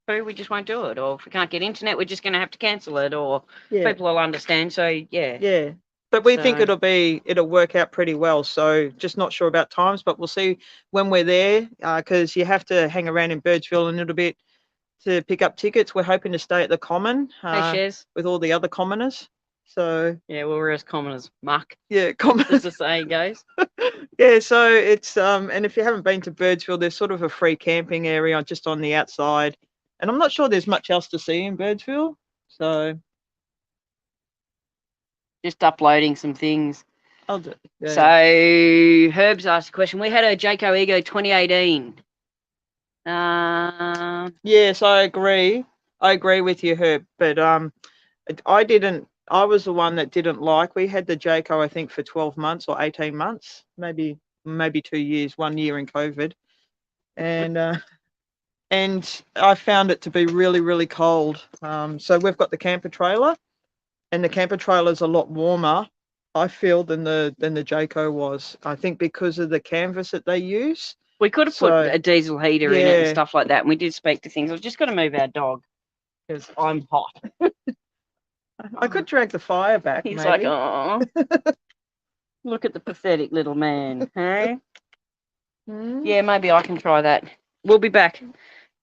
poo, we just won't do it. Or if we can't get internet, we're just going to have to cancel it. Or people will understand. So, yeah. Yeah. But we think it'll work out pretty well. So just not sure about times, but we'll see when we're there, because you have to hang around in Birdsville a little bit to pick up tickets. We're hoping to stay at the Common with all the other commoners. So yeah, well, we're as common as muck. Yeah, common, as the saying goes. Yeah, so it's and if you haven't been to Birdsville, there's sort of a free camping area just on the outside, and I'm not sure there's much else to see in Birdsville. So just uploading some things. I'll do it. Yeah. So Herb's asked a question. We had a Jayco Ego 2018. Yes, I agree. I agree with you, Herb. But I was the one that didn't like. We had the Jayco, I think, for 12 months or 18 months, maybe 2 years, 1 year in COVID, and I found it to be really, really cold. So we've got the camper trailer, and the camper trailer is a lot warmer, I feel, than the Jayco was. I think because of the canvas that they use. We could have put a diesel heater in it and stuff like that, and we did speak to things. I've just got to move our dog because I'm hot. I could drag the fire back. He's maybe. like, oh, look at the pathetic little man, hey? Yeah, maybe I can try that. We'll be back.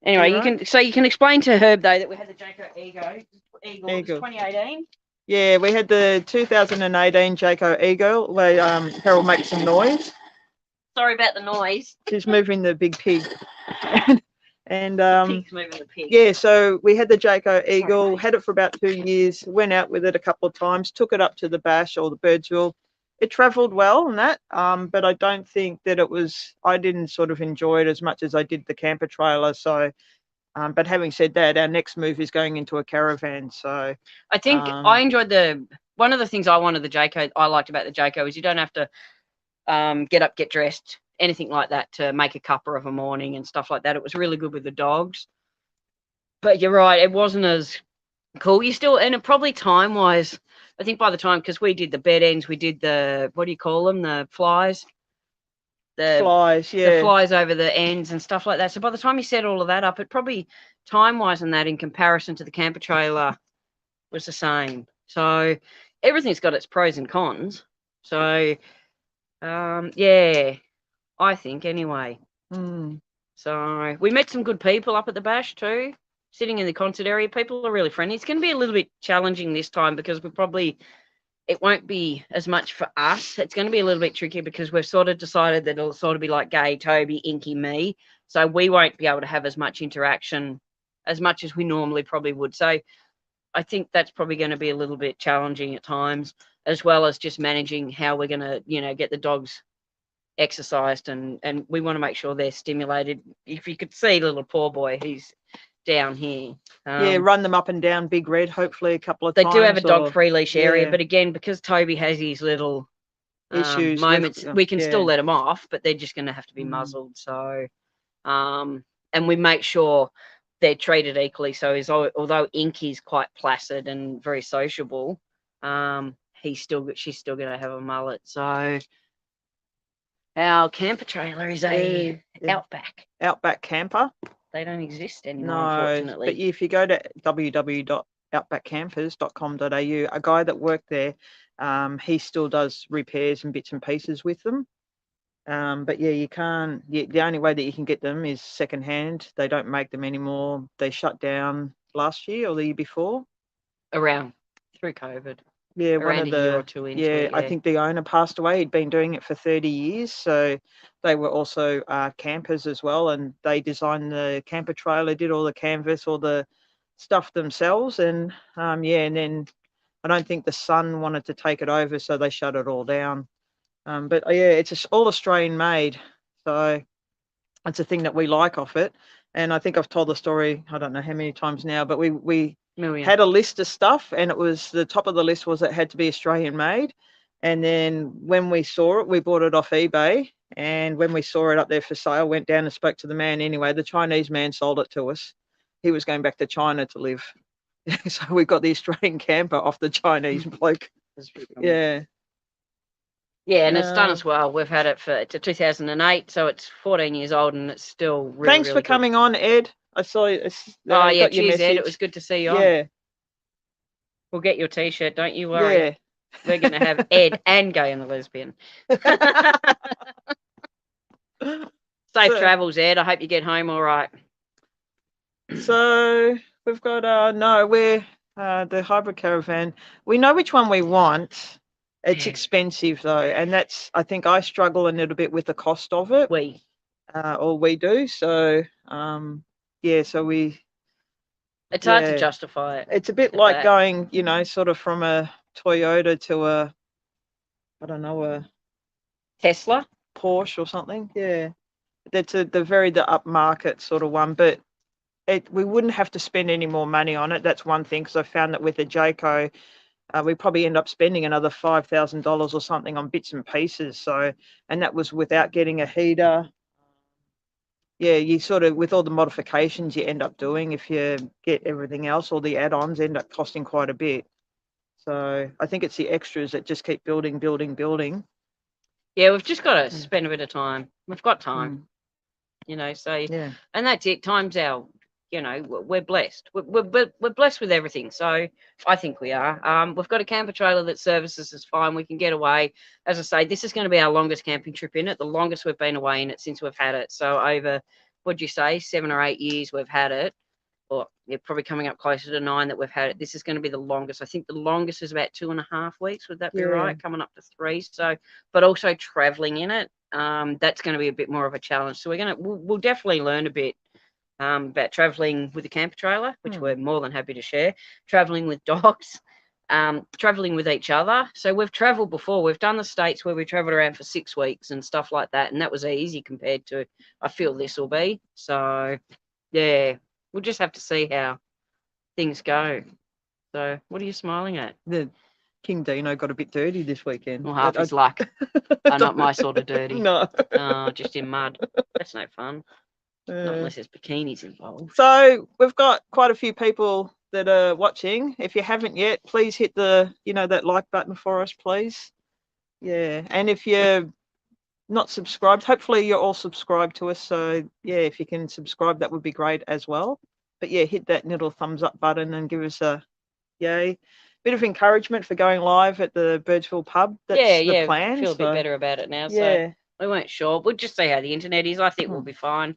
Anyway, you can explain to Herb though that we had the Jayco Eagle 2018. Yeah, we had the 2018 Jayco Eagle. Carol makes some noise. Sorry about the noise. She's moving the big pig. And pig's moving the pig. Yeah, so we had the Jayco Eagle, had it for about 2 years, went out with it a couple of times, took it up to the bash or the Birdsville. It travelled well and that, but I don't think that I didn't sort of enjoy it as much as I did the camper trailer. So, but having said that, our next move is going into a caravan. So I think I enjoyed one of the things I liked about the Jayco is you don't have to get up, get dressed, anything like that to make a cuppa of a morning and stuff like that. It was really good with the dogs. But you're right, it wasn't as cool. You still, and it probably time wise, I think by the time, because we did the bed ends, we did the, what do you call them, the flies, Flies, the yeah. flies over the ends and stuff like that. So by the time you set all of that up, it probably time wise and that in comparison to the camper trailer was the same. So everything's got its pros and cons. So yeah, I think anyway. So we met some good people up at the bash too, sitting in the concert area. People are really friendly. It's going to be a little bit challenging this time because it won't be as much for us. It's going to be a little bit tricky because we've sort of decided that it'll sort of be like Gay, Toby, Inky, me. So we won't be able to have as much interaction as much as we normally probably would. So I think that's probably going to be a little bit challenging at times, as well as just managing how we're going to, get the dogs exercised, and we want to make sure they're stimulated. If you could see little poor boy, he's down here. Run them up and down Big Red, hopefully a couple of they times. They do have a dog free leash area, yeah. But again, because Toby has his little issues moments, we can still let them off, but they're just going to have to be muzzled. So, and we make sure they're treated equally. So although Inky's quite placid and very sociable, she's still going to have a mullet. So our camper trailer is a outback camper. They don't exist anymore, unfortunately. But if you go to www.outbackcampers.com.au, a guy that worked there, he still does repairs and bits and pieces with them. But yeah, you can't. The only way that you can get them is secondhand. They don't make them anymore. They shut down last year or the year before. Around through COVID. Yeah, around one of the year or two into it, I think the owner passed away. He'd been doing it for 30 years, so they were also campers as well, and they designed the camper trailer, did all the canvas, all the stuff themselves, and and then I don't think the son wanted to take it over, so they shut it all down. But yeah, it's all Australian made, so that's a thing that we like off it. And I think I've told the story, I don't know how many times now, but we had a list of stuff, and it was the top of the list was it had to be Australian made. And then when we saw it, we bought it off eBay. And when we saw it up there for sale, went down and spoke to the man anyway. The Chinese man sold it to us. He was going back to China to live. So we got the Australian camper off the Chinese bloke. Yeah. Yeah, and it's done as well. We've had it to 2008, so it's 14 years old, and it's still really, thanks for coming on, Ed. I saw you. Yeah, cheers, Ed. It was good to see you on. Yeah. We'll get your T-shirt, don't you worry. Yeah. We're going to have Ed and Gay and the Lesbian. Safe travels, Ed. I hope you get home all right. So we've got, we're the hybrid caravan. We know which one we want. It's expensive though, and I think I struggle a little bit with the cost of it. We do. So so it's hard to justify it. It's a bit like going, sort of from a Toyota to a Tesla, Porsche or something. Yeah, that's the upmarket sort of one, but we wouldn't have to spend any more money on it. That's one thing, because I found that with the Jayco, we probably end up spending another $5,000 or something on bits and pieces. So, and that was without getting a heater. Yeah, you sort of, with all the modifications you end up doing, if you get everything else, all the add-ons end up costing quite a bit. So I think it's the extras that just keep building. Yeah, we've just got to spend a bit of time. We've got time, so, and that's it. Time's our, we're blessed. We're blessed with everything. So I think we are. We've got a camper trailer that services us fine. We can get away. As I say, this is going to be our longest camping trip in it, the longest we've been away in it since we've had it. So over, what'd you say, 7 or 8 years we've had it, or probably coming up closer to 9 that we've had it. This is going to be the longest. I think the longest is about 2.5 weeks. Would that be right? Coming up to 3. So, but also traveling in it, that's going to be a bit more of a challenge. So we'll definitely learn a bit about traveling with a camper trailer, which we're more than happy to share, traveling with dogs, traveling with each other. So we've traveled before. We've done the States where we traveled around for 6 weeks and stuff like that, and that was easy compared to, I feel, this will be. So yeah, we'll just have to see how things go. So what are you smiling at? King Dino got a bit dirty this weekend. Well, half his luck. Not my sort of dirty. No. Just in mud. That's no fun. Not unless there's bikinis involved. So we've got quite a few people that are watching. If you haven't yet, please hit the, that like button for us, please. Yeah. And if you're not subscribed, hopefully you're all subscribed to us. So yeah, if you can subscribe, that would be great as well. But yeah, hit that little thumbs up button and give us a yay. Bit of encouragement for going live at the Birdsville pub. That's the plan. I feel a bit better about it now. Yeah. So we weren't sure. We'll just see how the internet is. I think we'll be fine.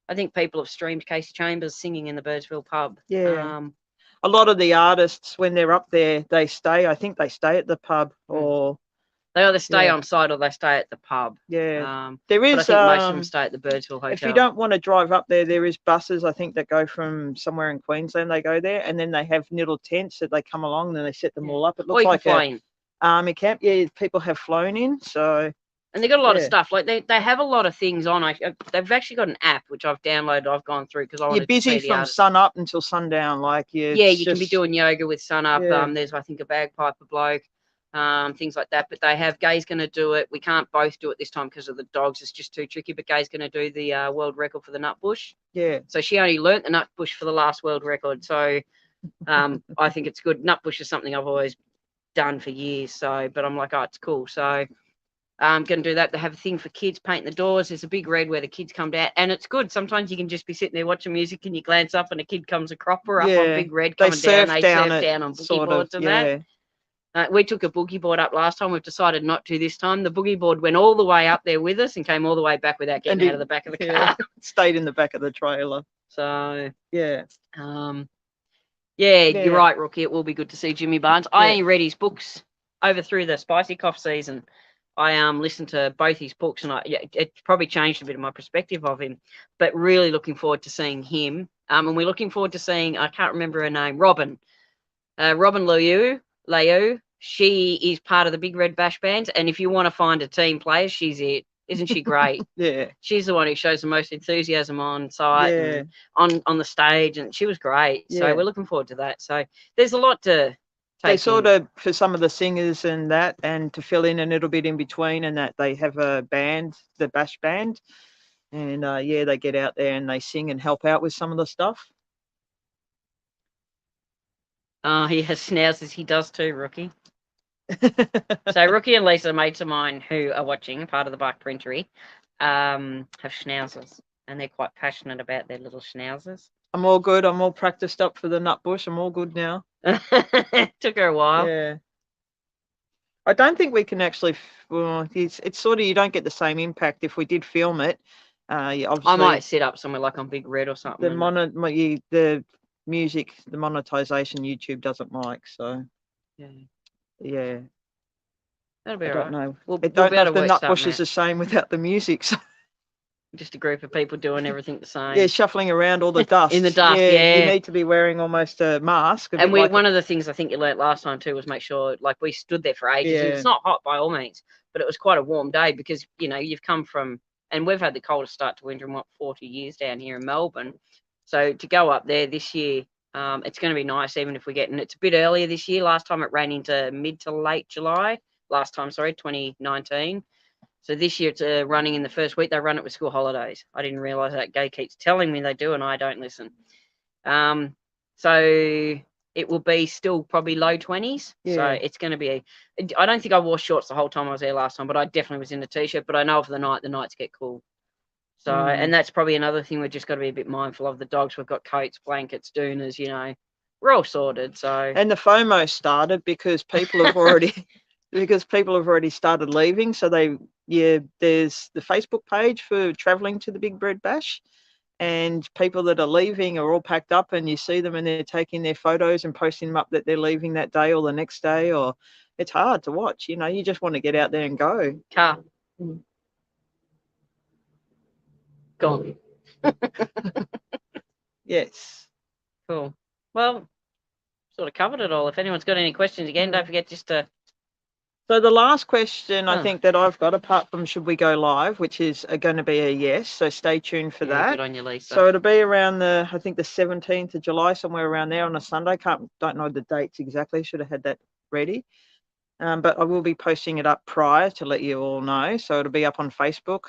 I think people have streamed Casey Chambers singing in the Birdsville pub. Yeah. A lot of the artists, when they're up there, they stay. I think they stay at the pub, or they either stay on site or they stay at the pub. Yeah. There is. But I think most of them stay at the Birdsville Hotel. If you don't want to drive up there, there is buses, I think, that go from somewhere in Queensland. They go there, and then they have little tents that they come along, and then they set them all up. It looks like an army camp. Yeah, people have flown in, so. And they've got a lot of stuff. Like they have a lot of things on. They've actually got an app which I've downloaded. I've gone through because I wanted to see You're busy from sun up until sundown. You can be doing yoga with sun up. There's I think a bagpiper bloke, things like that. But they have Gay's going to do it. We can't both do it this time because of the dogs. It's just too tricky. But Gay's going to do the world record for the nut bush. Yeah. So she only learnt the nut bush for the last world record. So I think it's good. Nut bush is something I've always done for years. So, but I'm like, oh, it's cool. So. I'm going to do that. They have a thing for kids, paint the doors. There's a big red where the kids come down, and it's good. Sometimes you can just be sitting there watching music, and you glance up, and a kid comes a cropper up on big red coming down. They surf down on boogie boards and that. We took a boogie board up last time. We've decided not to this time. The boogie board went all the way up there with us and came all the way back without getting out of the back of the car. Stayed in the back of the trailer. So yeah. You're right, Rookie. It will be good to see Jimmy Barnes. I only read his books over through the spicy cough season. I listened to both his books, and it probably changed a bit of my perspective of him. But really looking forward to seeing him. And we're looking forward to seeing, I can't remember her name, Robin Liu. She is part of the Big Red Bash band, and if you want to find a team player, she's it. Isn't she great? Yeah. She's the one who shows the most enthusiasm on site and on the stage, and she was great. Yeah. So we're looking forward to that. So there's a lot to. They sort of, for some of the singers and that, and to fill in a little bit in between, and that they have a band, the Bash band, and they get out there and they sing and help out with some of the stuff. He has schnauzers. He does too, Rookie. So Rookie and Lisa, mates of mine who are watching, part of the Bark Printery, have schnauzers, and they're quite passionate about their little schnauzers. I'm all good. I'm all practiced up for the nut bush. I'm all good now. Took her a while. Yeah. I don't think we can actually. Well, it's sort of, you don't get the same impact if we did film it. Obviously, I might sit up somewhere like on Big Red or something. The music, the monetization, YouTube doesn't like. So yeah. That'll be I all right. don't know. We'll don't know if the nut bush is the same without the music. So. Just a group of people doing everything the same. Yeah, shuffling around all the dust. In the dust, yeah. You need to be wearing almost a mask. And one of the things I think you learnt last time too was make sure, like, we stood there for ages. Yeah. It's not hot by all means, but it was quite a warm day because, you've come from, and we've had the coldest start to winter in 40 years down here in Melbourne. So to go up there this year, it's going to be nice, even if we get, and it's a bit earlier this year. Last time it ran into mid to late July. 2019. So this year it's running in the first week. They run it with school holidays. I didn't realise that. Gay keeps telling me they do, and I don't listen. So it will be still probably low 20s. Yeah. So it's going to be. I don't think I wore shorts the whole time I was there last time, but I definitely was in a t-shirt. But I know for the nights get cool. So and that's probably another thing we've just got to be a bit mindful of. The dogs, we've got coats, blankets, doonas. We're all sorted. So and the FOMO started because people have already. Because people have already started leaving. So there's the Facebook page for traveling to the Big Red Bash, and people that are leaving are all packed up, and you see them and they're taking their photos and posting them up that they're leaving that day or the next day, or it's hard to watch. You just want to get out there and go. Car. Gone. Yes. Cool. Well, sort of covered it all. If anyone's got any questions, again, don't forget just to. So the last question I think that I've got, apart from should we go live, which is going to be a yes, so stay tuned for that. Good on you, Lisa. So it'll be around the 17th of July, somewhere around there on a Sunday. Don't know the dates exactly. Should have had that ready. But I will be posting it up prior to let you all know. So it'll be up on Facebook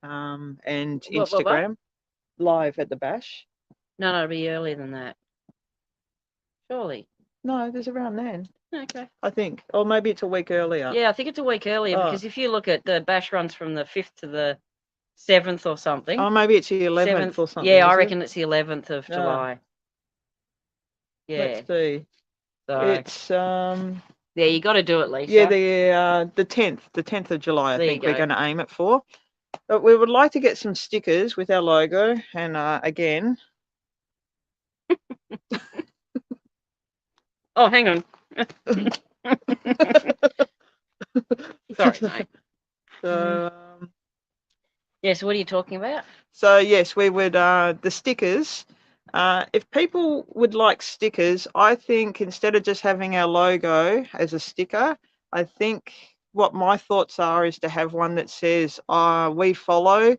and Instagram. Live at the bash. No, it'll be earlier than that. Surely. No, there's around then. Okay. I think. Or maybe it's a week earlier. Yeah, I think it's a week earlier because if you look at the bash runs from the 5th to the 7th or something. Oh, maybe it's the 11th or something. Yeah, I reckon it's the 11th of July. Yeah. Let's see. So it's yeah, you got to do it, Lisa. Yeah, the 10th of July. I think we're going to aim it for. But we would like to get some stickers with our logo, and again. Oh, hang on. Sorry, mate. So yeah. So what are you talking about? So yes, we would the stickers. If people would like stickers, I think instead of just having our logo as a sticker, I think what my thoughts are is to have one that says we follow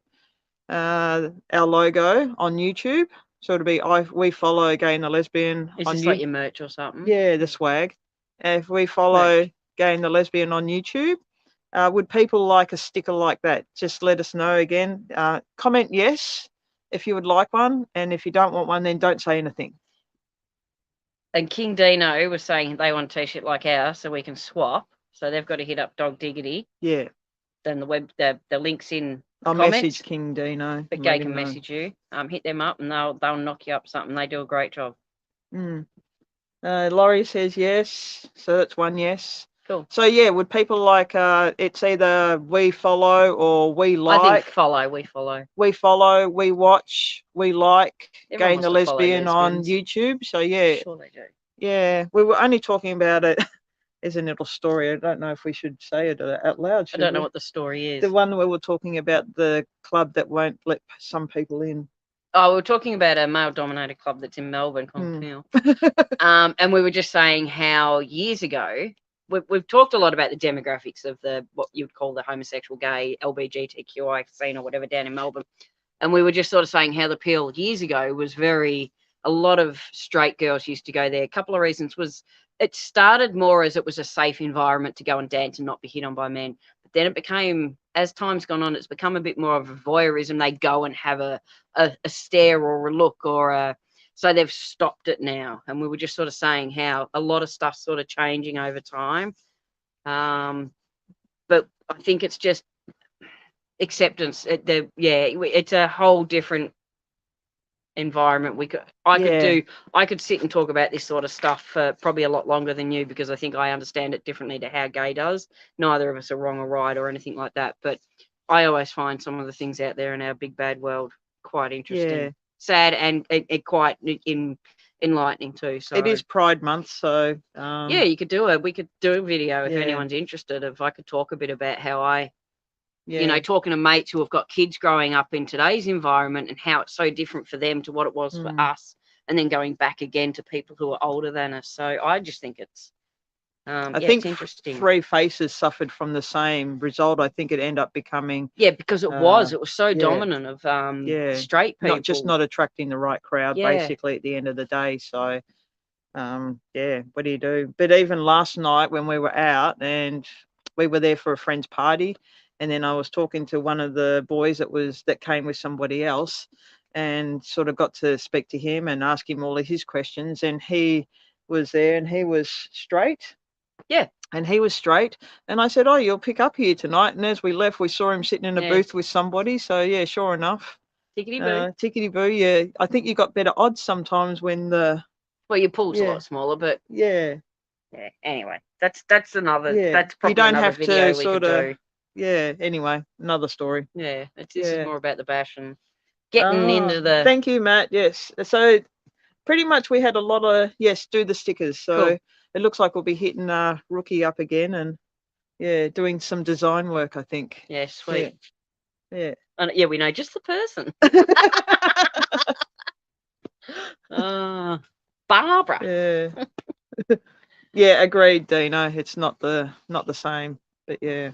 our logo on YouTube. So it'll be we follow Gay and the Lesbian. Is this like your merch or something? Yeah, the swag. If we follow Gay and the Lesbian on YouTube, would people like a sticker like that? Just let us know again. Comment yes if you would like one, and if you don't want one, then don't say anything. And King Dino was saying they want a t-shirt like ours, so we can swap. So they've got to hit up Dog Diggity. Yeah. Then the links in. I'll comments, message King Dino. But Gay can message you. Hit them up, and they'll knock you up something. They do a great job. Laurie says yes, so that's one yes. Cool. So yeah, would people like it's either we follow or we like? I think we follow. We follow, we watch, we like Gay and the Lesbian on lesbians. YouTube. So yeah. Sure they do. Yeah, we were only talking about it as a little story. I don't know if we should say it out loud. I don't know what the story is. The one where we're talking about the club that won't let some people in. Oh, we're talking about a male-dominated club that's in Melbourne called Peel. And we were just saying how years ago, we've talked a lot about the demographics of what you'd call the homosexual, gay, LGBTQI scene or whatever down in Melbourne. And we were just sort of saying how the Peel years ago was a lot of straight girls used to go there. A couple of reasons was it started more as it was a safe environment to go and dance and not be hit on by men. But then it became, as time's gone on, it's become a bit more of a voyeurism. They go and have a stare or a look so they've stopped it now. And we were just sort of saying how a lot of stuff's sort of changing over time. But I think it's just acceptance. It's a whole different environment. I could sit and talk about this sort of stuff for probably a lot longer than you, because I think I understand it differently to how Gay does. Neither of us are wrong or right or anything like that, but I always find some of the things out there in our big bad world quite interesting, sad, and quite enlightening too. So it is Pride Month, so we could do a video if anyone's interested. If I could talk a bit about how talking to mates who have got kids growing up in today's environment and how it's so different for them to what it was for us, and then going back again to people who are older than us. So I just think it's I think it's interesting. Three Faces suffered from the same result. I think it ended up becoming because it was so dominant of straight people, not attracting the right crowd basically at the end of the day. So what do you do? But even last night when we were out and we were there for a friend's party, and then I was talking to one of the boys that came with somebody else, and sort of got to speak to him and ask him all of his questions. And he was there, and he was straight. Yeah. And he was straight. And I said, "Oh, you'll pick up here tonight." And as we left, we saw him sitting in a booth with somebody. So yeah, sure enough. Tickety-boo. Tickety-boo, yeah. I think you got better odds sometimes when your pool's a lot smaller, but anyway, that's another. That's probably you don't another have video to we sort could of do. Yeah, anyway, another story. Yeah, this is more about the bash and getting into the... Thank you, Matt. Yes. So pretty much we had a lot of, do the stickers. So it looks like we'll be hitting Rookie up again and, doing some design work, I think. Yeah, sweet. Yeah. And we know just the person. Barbara. Yeah. Yeah, agreed, Dino. It's not the same, but yeah.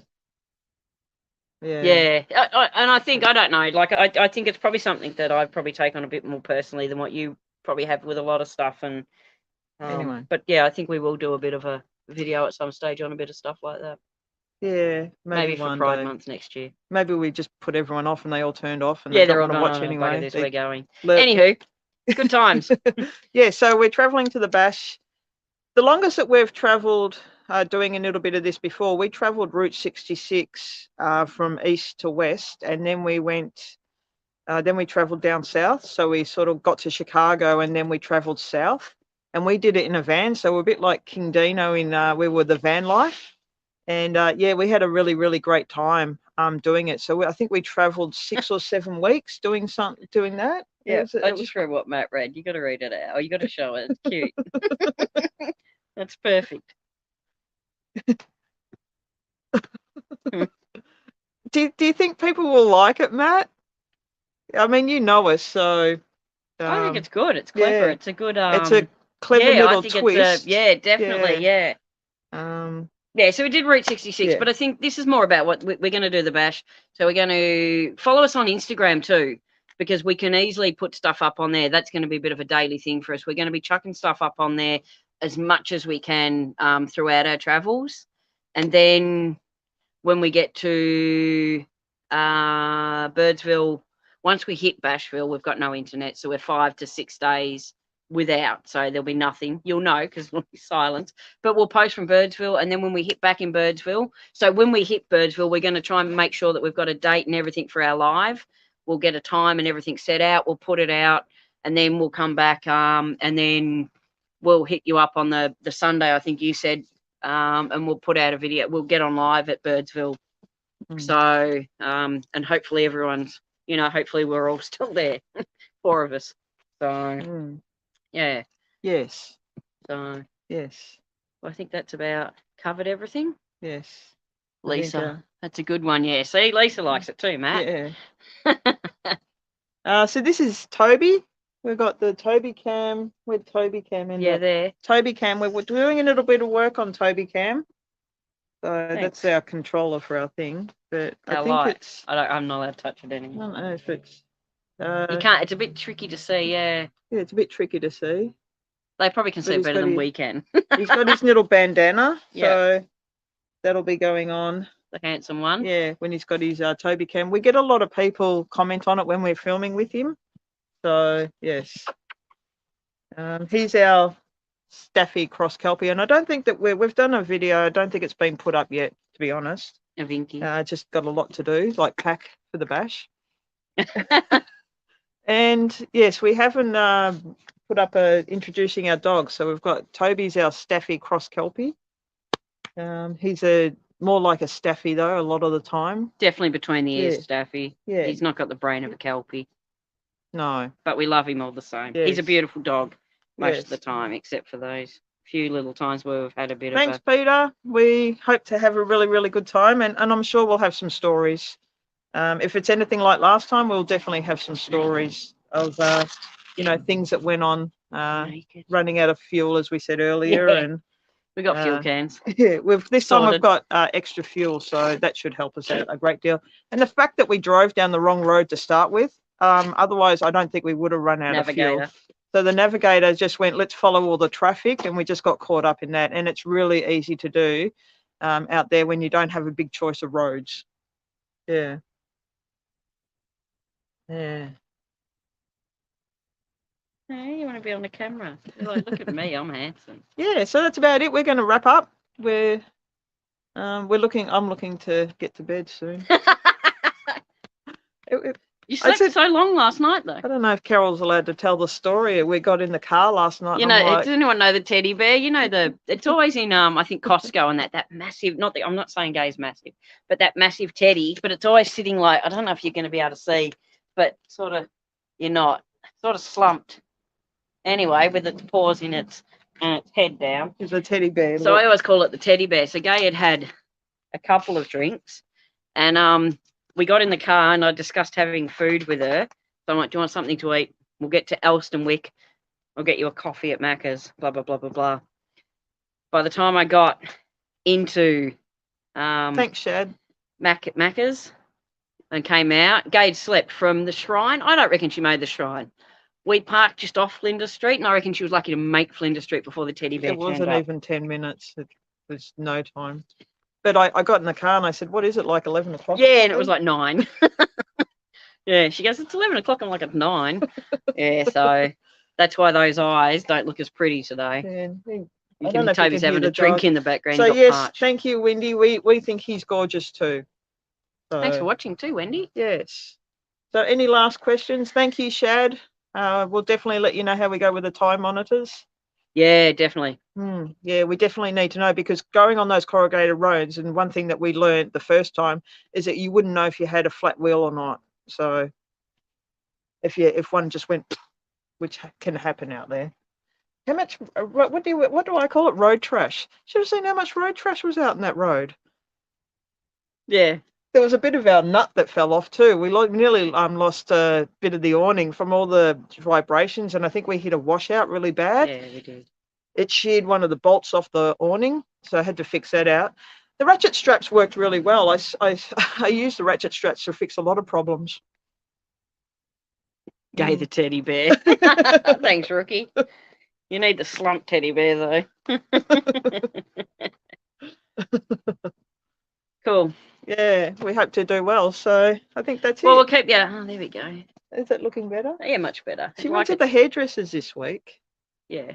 And I think, I don't know, like I think it's probably something that I've probably taken on a bit more personally than what you probably have with a lot of stuff. And anyway, but I think we will do a bit of a video at some stage on a bit of stuff like that. Yeah, Maybe for one Pride day. Month next year. Maybe we just put everyone off and they all turned off and Yeah, they they're don't all want to going, watch bugger anyway. this, we're going. Let- Anywho, good times. Yeah, so we're traveling to the Bash. The longest that we've travelled, doing a little bit of this before, we travelled Route 66 from east to west, and then we went, then we travelled down south. So we sort of got to Chicago and then we travelled south, and we did it in a van. So we're a bit like King Dino in we were the van life. And yeah, we had a really, really great time doing it. So I think we travelled 6 or 7 weeks doing that. Yeah, It I was just read what Matt read. You got to read it out. Or you got to show it. It's cute. That's perfect. Do you think people will like it, Matt? I mean, you know us, so I think it's good. It's clever. yeah. It's a good. It's a clever yeah, little I think twist. It's yeah, definitely. Yeah. Yeah, so we did Route 66, Yeah. but I think this is more about what we're going to do the bash. So we're going to follow us on Instagram too, because we can easily put stuff up on there. That's going to be a bit of a daily thing for us. We're going to be chucking stuff up on there as much as we can throughout our travels. And then when we get to Birdsville, once we hit Bashville, we've got no internet. So we're 5 to 6 days without, so there'll be nothing. You'll know because we'll be silent, but we'll post from Birdsville. And then when we hit back in Birdsville, so when we hit Birdsville, we're going to try and make sure that we've got a date and everything for our live. We'll get a time and everything set out. We'll put it out, and then we'll come back and then we'll hit you up on the Sunday, I think you said, and we'll put out a video. We'll get on live at Birdsville. So and hopefully everyone's, hopefully we're all still there, 4 of us. So yeah. Yes. So yes. I think that's about covered everything. Yes. Lisa, that's a good one. Yeah. See, Lisa likes it too, Matt. Yeah. So this is Toby. We've got the Toby Cam with Toby Cam in there. Toby Cam. We're doing a little bit of work on Toby Cam. So that's our controller for our thing. But I think it's. I'm not allowed to touch it anymore. I don't know if it's. You can't. It's a bit tricky to see. Yeah. Yeah, it's a bit tricky to see. They probably can see it better than we can. He's got his little bandana, so that'll be going on. The handsome one. Yeah, when he's got his Toby Cam. We get a lot of people comment on it when we're filming with him. So, yes. He's our Staffy cross Kelpie, and I don't think that we've done a video. I don't think it's been put up yet, to be honest. A Vinky. Just got a lot to do, like pack for the bash. And, yes, we haven't put up introducing our dogs. So we've got Toby's our Staffy cross Kelpie. He's more like a Staffy though a lot of the time. Definitely between the ears, Staffy. Yeah. He's not got the brain of a Kelpie. No. But we love him all the same. Yes. He's a beautiful dog most of the time, except for those few little times where we've had a bit Thanks, Peter. We hope to have a really, really good time, and I'm sure we'll have some stories. If it's anything like last time, we'll definitely have some stories of things that went on, running out of fuel, as we said earlier, and we got fuel cans. Yeah, this time we've got extra fuel, so that should help us out a great deal. And the fact that we drove down the wrong road to start with, otherwise I don't think we would have run out of fuel. So the navigator just went, let's follow all the traffic, and we just got caught up in that. And it's really easy to do out there when you don't have a big choice of roads. Yeah. Yeah. Hey, you want to be on the camera? You're like, look at me, I'm handsome. Yeah, so that's about it. We're going to wrap up. I'm looking to get to bed soon. You slept so long last night, though. I don't know if Carol's allowed to tell the story. We got in the car last night. Does anyone know the teddy bear? It's always in I think Costco, and that massive. I'm not saying gay's massive, but that massive teddy. But it's always sitting like, I don't know if you're going to be able to see, but sort of, you're not, sort of slumped. Anyway, with its paws in its head down. It's a teddy bear. So I always call it the teddy bear. So Gay had a couple of drinks, and we got in the car, and I discussed having food with her. So I'm like, do you want something to eat? We'll get to Elstonwick. I'll get you a coffee at Macca's, blah, blah, blah, blah, blah. By the time I got into thanks, Shad. Macca's and came out, Gay slept from the Shrine. I don't reckon she made the Shrine. We parked just off Flinders Street, and I reckon she was lucky to make Flinders Street before the teddy bear turned up. It wasn't even 10 minutes. was no time. But I got in the car and I said, what is it, like 11 o'clock? Yeah, and it was like 9. Yeah, she goes, it's 11 o'clock. I'm like, at 9. Yeah, so that's why those eyes don't look as pretty today. Yeah, You can, Toby's having a drink in the background. So he got yes, parched. thank you, Wendy. We think he's gorgeous too. So, Thanks for watching too, Wendy. Yes. So any last questions? Thank you, Shad. We'll definitely let you know how we go with the time monitors. Yeah, definitely. Yeah, we definitely need to know, because going on those corrugated roads, and one thing that we learned the first time is that you wouldn't know if you had a flat wheel or not. So if one just went, which can happen out there. How much? What do I call it? Road trash. Should have seen how much road trash was out in that road. Yeah. There was a bit of our nut that fell off too. We nearly lost a bit of the awning from all the vibrations, and I think we hit a washout really bad. Yeah, we did. It sheared one of the bolts off the awning, so I had to fix that out. The ratchet straps worked really well. I used the ratchet straps to fix a lot of problems. Gay the teddy bear. Thanks, Rookie. You need the slump teddy bear, though. Cool. Yeah, we hope to do well. So I think that's Well, it. we'll keep you. Oh, there we go. Is that looking better? Yeah, much better. She went to the hairdressers this week. Yeah.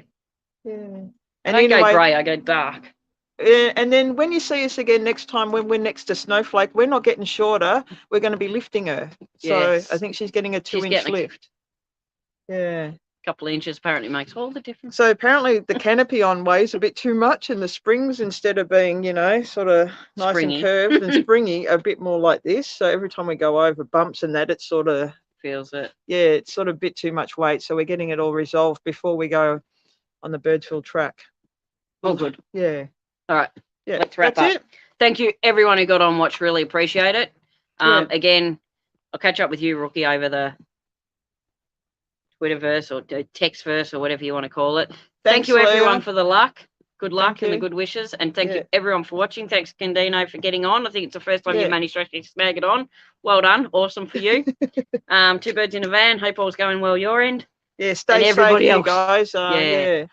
Yeah. I And don't anyway, go grey, I go dark. And then when you see us again next time, when we're next to Snowflake, we're not getting shorter. We're going to be lifting her. So Yes. I think she's getting a 2-inch lift. Yeah. Couple of inches apparently makes all the difference. So apparently the canopy on weighs a bit too much, and the springs, instead of being, sort of nice Springy. and curved and springy, a bit more like this. So every time we go over bumps and that, it sort of feels it. Yeah, it's sort of a bit too much weight. So we're getting it all resolved before we go on the Birdsville Track. All good. Yeah. All right. Yeah. Let's wrap That's up. Thank you everyone who got on watch. Really appreciate it. Again, I'll catch up with you, Rookie, over the Twitterverse or Textverse or whatever you want to call it. Thank you everyone for the luck. Good luck and the good wishes. And thank you everyone for watching. Thanks, Candino, for getting on. I think it's the first time you've managed to actually snag it on. Well done. Awesome for you. 2 birds in a van. Hope all's going well your end. Yeah, stay safe, you guys.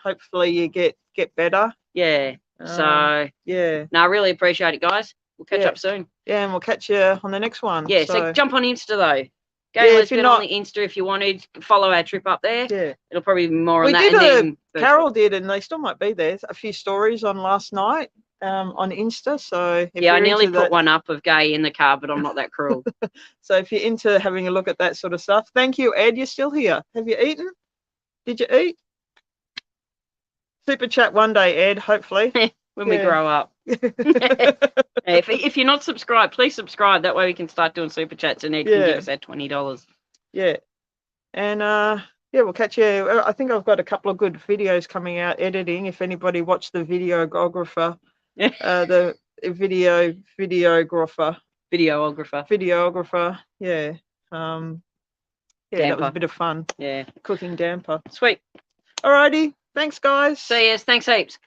Hopefully you get better. Yeah. So yeah. No, I really appreciate it, guys. We'll catch up soon. Yeah, and we'll catch you on the next one. Yeah, so jump on Insta though. Let's get on the Insta if you wanted. Follow our trip up there. Yeah. It'll probably be more on that. Carol did, and they still might be there. A few stories on last night on Insta. So I nearly put one up of Gay in the car, but I'm not that cruel. So if you're into having a look at that sort of stuff, thank you, Ed. You're still here. Have you eaten? Did you eat? Super chat one day, Ed, hopefully. When we grow up. If you're not subscribed, please subscribe. That way we can start doing super chats and Ed can give us that $20. Yeah. And we'll catch you. I think I've got a couple of good videos coming out editing. If anybody watched the videographer, the videographer. Yeah. That was a bit of fun. Yeah. Cooking damper. Sweet. Alrighty. Thanks, guys. See you. Thanks heaps.